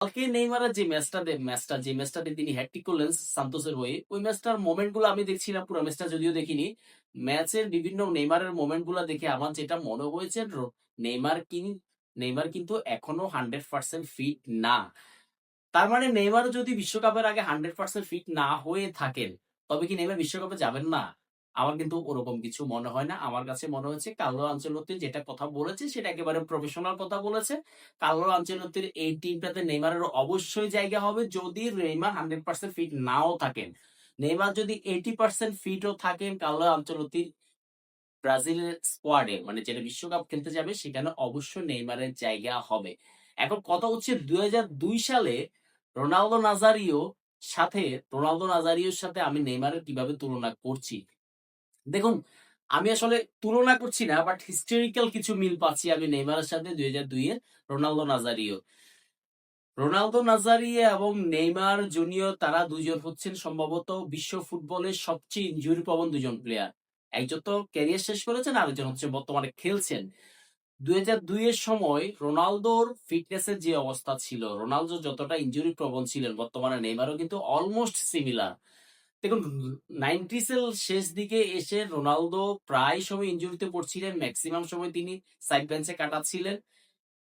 কালকে নেইমারের যে ম্যাচটাতে তিনি হ্যাটট্রিক করলেন সান্তোসের হয়ে, ওই ম্যাচটার মোমেন্ট গুলো আমি দেখছি না, পুরো ম্যাচটা যদিও দেখিনি। ম্যাচের বিভিন্ন নেইমারের মোমেন্ট গুলা দেখে আমার যেটা মনে হয়েছে, নেইমার কিন নেইমার কিন্তু এখনো 100% ফিট না। তার মানে নেইমার যদি বিশ্বকাপের আগে 100% ফিট না হয়ে থাকেন, তবে কি নেইমার বিশ্বকাপে যাবেন না? আমার কিন্তু ওরকম কিছু মনে হয় না। আমার কাছে মনে হচ্ছে কার্লো আনচেলত্তি যেটা কথা বলেছে সেটা একেবারে প্রফেশনাল কথা বলেছে। কার্লো আনচেলত্তির এই টিমটাতে নেইমারের অবশ্যই জায়গা হবে যদি নেইমার 100% ফিট নাও থাকেন। নেইমার যদি 80% ফিটও থাকেন, কার্লো আনচেলত্তির ব্রাজিলের স্কোয়াডে মানে যেটা বিশ্বকাপ খেলতে যাবে সেখানে অবশ্যই নেইমারের জায়গা হবে। এখন কথা হচ্ছে ২০০২ সালে রোনালদো নাজারিও সাথে রোনালদো নাজারিওর সাথে আমি নেইমারের কিভাবে তুলনা করছি। দেখুন, আমি আসলে তুলনা করছি না, বাট হিস্টোরিক্যাল কিছু মিল পাচ্ছি আমি নেইমারের সাথে ২০০২ এর রোনালদো নাজারিও। রোনালদো নাজারিও এবং নেইমার জুনিয়র তারা দুজন হচ্ছেন সম্ভবত বিশ্ব ফুটবলের সবচেয়ে ইনজুরি প্রবণ দুজন প্লেয়ার। একজন তো ক্যারিয়ার শেষ করেছেন, আরেকজন হচ্ছে বর্তমানে খেলছেন। ২০০২ এর সময় রোনালদোর ফিটনেসের যে অবস্থা ছিল, রোনালদো যতটা ইনজুরি প্রবণ ছিলেন, বর্তমানে নেইমারও কিন্তু অলমোস্ট সিমিলার। দেখুন, 90s এর শেষ দিকে এসে রোনালদো প্রায় সময় ইনজুরিতে পড়ছিলেন। মেক্সিমাম সময় তিনি সাইড বেঞ্চে কাটাচ্ছিলেন।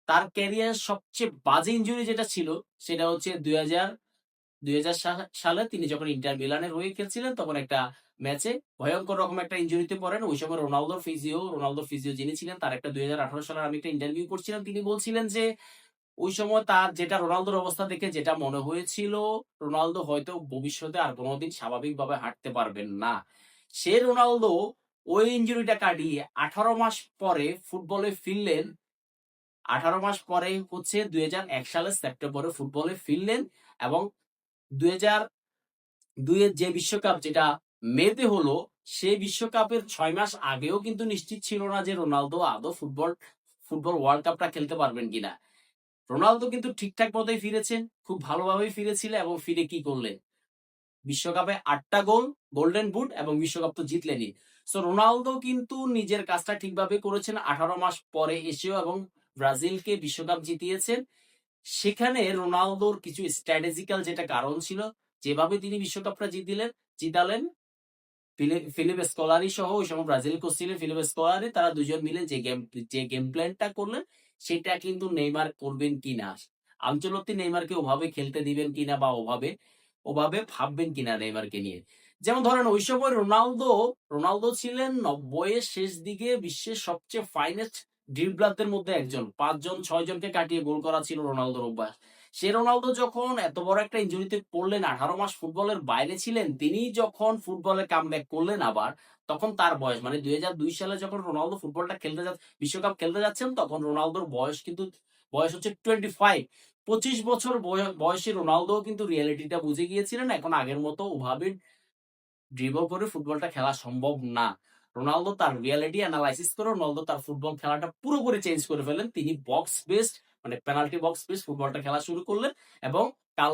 তার ক্যারিয়ারের সবচেয়ে বাজে ইনজুরি যেটা ছিল, সেটা হচ্ছে ২০০০ সালে তিনি যখন ইন্টার মিলানের হয়ে খেলছিলেন, তখন একটা ম্যাচে ভয়ংকর রকম একটা ইনজুরিতে পড়েন। ওই সময় রোনালদোর ফিজিও যিনি ছিলেন, তার একটা ২০১৮ সালে আমি একটা ইন্টারভিউ করছিলাম। তিনি বলছিলেন যে, ওই সময় তার যেটা রোনালদোর অবস্থা দেখে যেটা মনে হয়েছিল, রোনালদো হয়তো ভবিষ্যতে আর কোনদিন স্বাভাবিকভাবে হাঁটতে পারবেন না। সে রোনালদো ওই ইনজুরিটা কাটিয়ে ১৮ মাস পরে ফুটবলে ফিরলেন। ১৮ মাস পরে হচ্ছে ২০০১ সালের সেপ্টেম্বরে ফুটবলে ফিরলেন এবং ২০০২ এর যে বিশ্বকাপ যেটা মেতে হলো, সেই বিশ্বকাপের ৬ মাস আগেও কিন্তু নিশ্চিত ছিল না যে রোনালদো আদৌ ফুটবল ওয়ার্ল্ড কাপটা খেলতে পারবেন কিনা। রোনালদো কিন্তু ঠিকঠাক মতোই ফিরেছেন, খুব ভালোভাবেই ফিরেছিলেন এবং ফিরে কি করলেন? বিশ্বকাপে ৮ টা গোল, গোল্ডেন বুট এবং বিশ্বকাপ তো জিতলেনই। সো রোনালদো কিন্তু নিজের কাজটা ঠিকভাবে করেছেন ১৮ মাস পরে এসেও এবং ব্রাজিলকে বিশ্বকাপ জিতিয়েছেন। সেখানে রোনালদোর কিছু স্ট্র্যাটেজিক্যাল যেটা কারণ ছিল, যেভাবে তিনি বিশ্বকাপটা জিতালেন, ফিলিপ স্কলারি সহ ওই সময় ব্রাজিল কোচ ছিলেন ফিলিপ স্কলারি, তারা দুজন মিলে যে গেম প্ল্যানটা করলেন, সেটা কিন্তু নেইমার করবেন কিনা, আনচেলত্তি নেইমারকে ওভাবে খেলতে দিবেন কিনা বা ওভাবে ওভাবে ভাববেন কিনা নেইমারকে নিয়ে। যেমন ধরেন ওই সময় রোনালদো ছিলেন ৯০ এর শেষ দিকে বিশ্বের সবচেয়ে ফাইনেস্ট ড্রিবলারদের মধ্যে একজন। ৫ জন ৬ জনকে কাটিয়ে গোল করা ছিল রোনালদোর অভ্যাস। সে রোনালদো যখন এত বড় একটা ইনজুরিতে পড়লেন, ১৮ মাস ফুটবলের বাইরে ছিলেন, তিনি যখন ফুটবলে কামব্যাক করলেন আবার, তখন তার বয়স মানে ২০০২ সালে যখন রোনালদো বিশ্বকাপ খেলতে যাচ্ছেন, তখন রোনালদোর বয়স হচ্ছে 25। ২৫ বছর বয়সী রোনালদো কিন্তু রিয়ালিটিটা বুঝে গিয়েছিলেন। এখন আগের মতো ওভাবে ড্রিবল করে ফুটবলটা খেলা সম্ভব না। রোনালদো তার রিয়ালিটি এনালাইসিস করে রোনালদো তার ফুটবল খেলাটা পুরোপুরি চেঞ্জ করে ফেললেন। তিনি বক্স বেসড মানে পেনাল্টি বক্স বেসড ফুটবলটা খেলা শুরু করলেন এবং কাল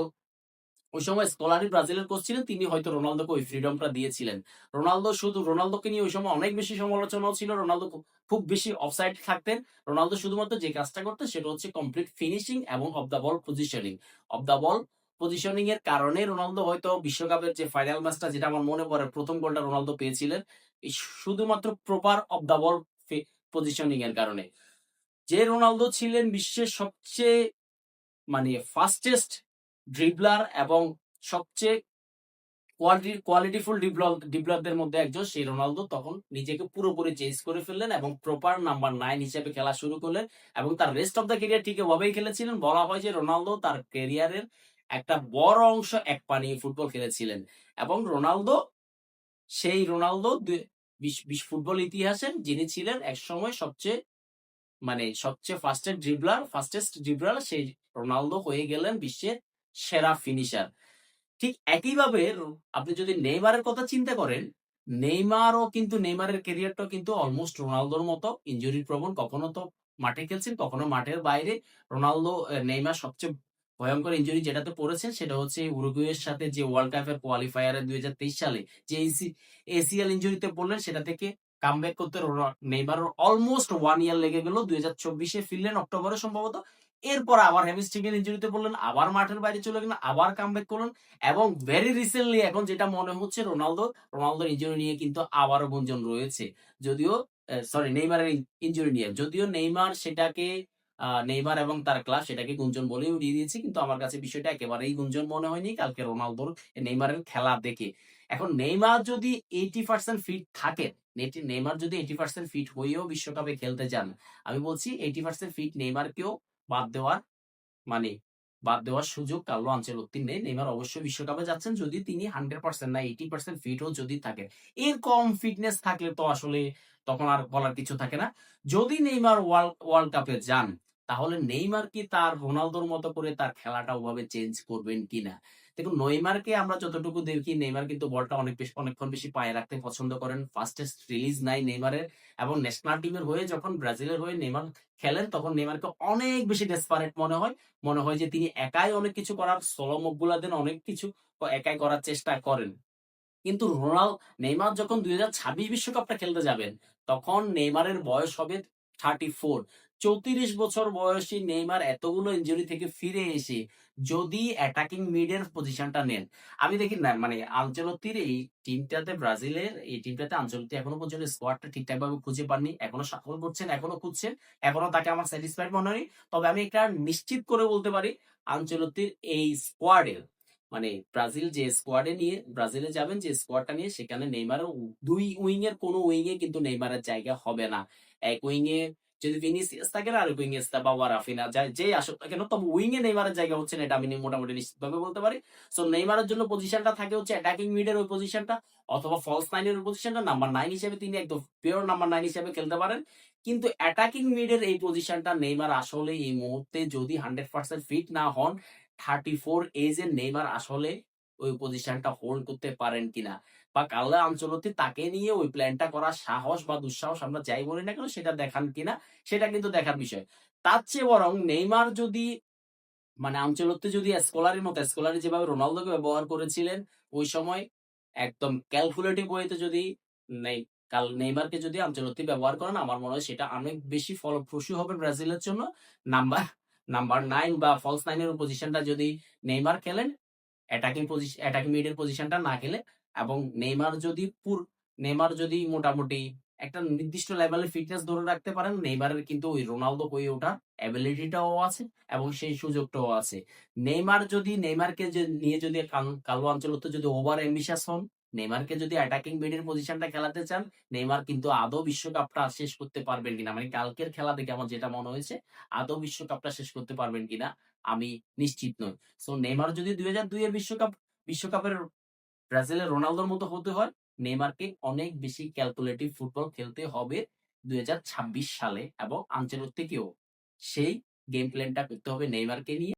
ওই সময় স্কলারি ব্রাজিলের কোচ ছিলেন, তিনি হয়তো রোনালদোকে ওই ফ্রিডমটা দিয়েছিলেন। রোনালদোকে নিয়ে ওই সময় অনেক বেশি সমালোচনাও ছিল। রোনালদো খুব বেশি অফসাইড থাকতেন। রোনালদো শুধুমাত্র যে কাজটা করতেন সেটা হচ্ছে কমপ্লিট ফিনিশিং এবং of the ball positioning. Of the ball positioning এর কারণে রোনালদো হয়তো বিশ্বকাপের যে ফাইনাল ম্যাচটা, যেটা আমার মনে পড়ে, প্রথম গোলটা রোনালদো পেয়েছিলেন এই শুধুমাত্র proper of the ball positioning এর কারণে। যে রোনালদো ছিলেন বিশ্বের সবচেয়ে মানে ফাস্টেস্ট ড্রিবলার এবং সবচেয়ে কোয়ালিটিফুল ডিবলারদের মধ্যে একজন, সেই রোনালদো তখন নিজেকে পুরোপুরি চেঞ্জ করে ফেললেন এবং প্রপার নাম্বার 9 হিসেবে খেলা শুরু করলেন এবং তার রেস্ট অফ দ্য ক্যারিয়ার ঠিক এভাবেই খেলেছিলেন। বলা হয় যে রোনালদো তার ক্যারিয়ারের একটা বড় অংশ এক পা নিয়ে ফুটবল খেলেছিলেন এবং সেই রোনালদো ফুটবল ইতিহাসে যিনি ছিলেন একসময় সবচেয়ে ফাস্টেস্ট ড্রিবলার, সেই রোনালদো হয়ে গেলেন বিশ্বের সেরা ফিনিশার। ঠিক একইভাবে আপনি যদি নেইমারের কথা চিন্তা করেন, নেইমারের ক্যারিয়ারটাও কিন্তু অলমোস্ট রোনালদোর মতো ইনজুরি প্রবণ। কখনো তো মাঠে খেলছেন, কখনো মাঠের বাইরে। নেইমার সবচেয়ে ভয়ংকর ইনজুরি যেটাতে পড়েছেন সেটা হচ্ছে উরুগুয়ের সাথে যে ওয়ার্ল্ড কাপের কোয়ালিফায়ারে ২০২৩ সালে যে এসিএল ইনজুরিতে পড়লেন, সেটা থেকে কামব্যাক করতে নেইমারের অলমোস্ট 1 ইয়ার লেগে গেল। ২০২৪ ফিরলেন অক্টোবরে সম্ভবত। এরপর আবার হ্যামস্ট্রিংয়ের ইনজুরিতে পড়লেন, আবার মাঠের বাইরে চলে গেলেন, আবার কামব্যাক করলেন এবং ভেরি রিসেন্টলি এখন যেটা মনে হচ্ছে রোনালদোর ইনজুরি নিয়ে কিন্তু আবারও গুঞ্জন রয়েছে। যদিও সরি নেইমারের ইনজুরি নিয়ে। যদিও নেইমার এবং তার ক্লাব সেটাকে গুঞ্জন বলেই উড়িয়ে দিয়েছে। কিন্তু আমার কাছে বিষয়টা একেবারেই গুঞ্জন মনে হয়নি কালকে নেইমারের খেলা দেখে। এখন নেইমার যদি 80% ফিট থাকেন, নেইমার যদি 80% ফিট হয়েও বিশ্বকাপে খেলতে যান, আমি বলছি 80% ফিট নেইমারকেও বাদ দেওয়ার মানে বাদ দেওয়ার সুযোগ কার্লো আনচেলত্তির নেই। নেইমার অবশ্যই বিশ্বকাপে যাচ্ছেন যদি তিনি 100% না 80% ফিটও যদি থাকেন। এর কম ফিটনেস থাকলে তো আসলে তখন আর বলার কিছু থাকে না। যদি নেইমার ওয়ার্ল্ড কাপে যান, তাহলে নেইমার কি তার রোনালদোর মতো করে তার খেলাটা ওভাবে চেঞ্জ করবেন কিনা? দেখুন নেইমারকে আমরা যতটুকু দেখি নেইমার কিন্তু বলটা অনেকক্ষণ বেশি পায়ে রাখতে পছন্দ করেন। ফাস্টেস্ট রিলিজ নাই নেইমারের এবং ন্যাশনাল টিমের হয়ে যখন ব্রাজিলের হয়ে নেইমার খেলেন তখন নেইমারকে অনেক বেশি ডেসপারেট মনে হয়। মনে হয় যে তিনি একাই অনেক কিছু করার সোলো মুভ গুলা দেন, অনেক কিছু একাই করার চেষ্টা করেন। কিন্তু নেইমার যখন 2026 বিশ্বকাপটা খেলতে যাবেন, তখন নেইমারের বয়স হবে 34। 34 বছর বয়সী নেইমার এতগুলো ইনজুরি থেকে ফিরে এসে যদি অ্যাটাকিং মিডের পজিশনটা নেন, আমি দেখি না মানে আনচেলত্তির এই টিমটাতে আনচেলত্তি এখনো পর্যন্ত স্কোয়াডটা ঠিকঠাকভাবে খুঁজে পাননি। এখনো সাফল করছেন, এখনো খুঁজছেন। এখনো তাকে আমার স্যাটিসফাইড মনে হয়নি। তবে আমি একটা নিশ্চিত করে বলতে পারি আনচেলত্তির এই স্কোয়াডের ব্রাজিলে যাবেন যে স্কোয়াডটা নিয়ে সেখানে নেইমারের দুই উইং এর কোন উইং এ কিন্তু নেইমারের জায়গা হবে না। এক উইং এ যদি ভিনিসিয়াস থাকে না, আরেক উইং এ বা রাফিনা যেই আসুক না কেন, তবে উইং এ নেইমারের জায়গা হচ্ছে না, এটা আমি মোটামুটি নিশ্চিতভাবে বলতে পারি। সো নেইমারের জন্য পজিশনটা থাকে হচ্ছে অ্যাটাকিং মিডের ওই পজিশনটা অথবা ফলস নাইনের ওই পজিশনটা। নাম্বার 9 হিসেবে তিনি একদম পিওর নাম্বার 9 হিসেবে খেলতে পারেন। কিন্তু অ্যাটাকিং মিডের এই পজিশনটা নেইমার আসলে এই মুহূর্তে যদি 100% ফিট না হন, 34 এজের নেইমার আসলে ওই পজিশনটা হোল্ড করতে পারেন কিনা বা কার্লো আনচেলত্তি তাকে নিয়ে ওই প্ল্যানটা করার সাহস বা দুঃসাহস আমরা যাই বলি না কেন সেটা দেখান কিনা, সেটা কিন্তু দেখার বিষয়। তার চেয়ে বরং নেইমার যদি আনচেলত্তি যদি স্কলারি যেভাবে রোনালদোকে ব্যবহার করেছিলেন ওই সময় একদম ক্যালকুলেটিভ ওয়েতে যদি নেই নেইমারকে যদি আনচেলত্তি ব্যবহার করেন, আমার মনে হয় সেটা অনেক বেশি ফলপ্রসূ হবে ব্রাজিলের জন্য। নাম্বার নাম্বার 9 বা ফলস 9 এর পজিশনটা যদি নেইমার খেলেন, অ্যাটাকিং মিডের পজিশনটা না খেলে এবং নেইমার যদি মোটামুটি একটা নির্দিষ্ট লেভেলের ফিটনেস ধরে রাখতে পারেন, নেইমারের কিন্তু ওই রোনালদো হয়ে ওঠার এবিলিটিটাও আছে এবং সেই সুযোগটাও আছে। নেইমারকে নিয়ে যদি কার্লো আনচেলত্তি যদি ওভার অ্যাম্বিশাস হন, নেইমারকে যদি অ্যাটাকিং মিডের পজিশনটা খেলাতে চান, নেইমার কিন্তু আদৌ বিশ্বকাপটা শেষ করতে পারবেন কিনা, মানে কালকের খেলা দেখে আমার যেটা মনে হয়েছে আদৌ বিশ্বকাপটা শেষ করতে পারবেন কিনা আমি নিশ্চিত নই। সো নেইমার যদি 2002 এর বিশ্বকাপের ব্রাজিলের রোনালদোর মতো হতে হয়, নেইমারকে অনেক বেশি ক্যালকুলেটিভ ফুটবল খেলতে হবে 2026 সালে এবং আনচেলত্তিকেও সেই গেম প্ল্যানটা করতে হবে নেইমারকে নিয়ে।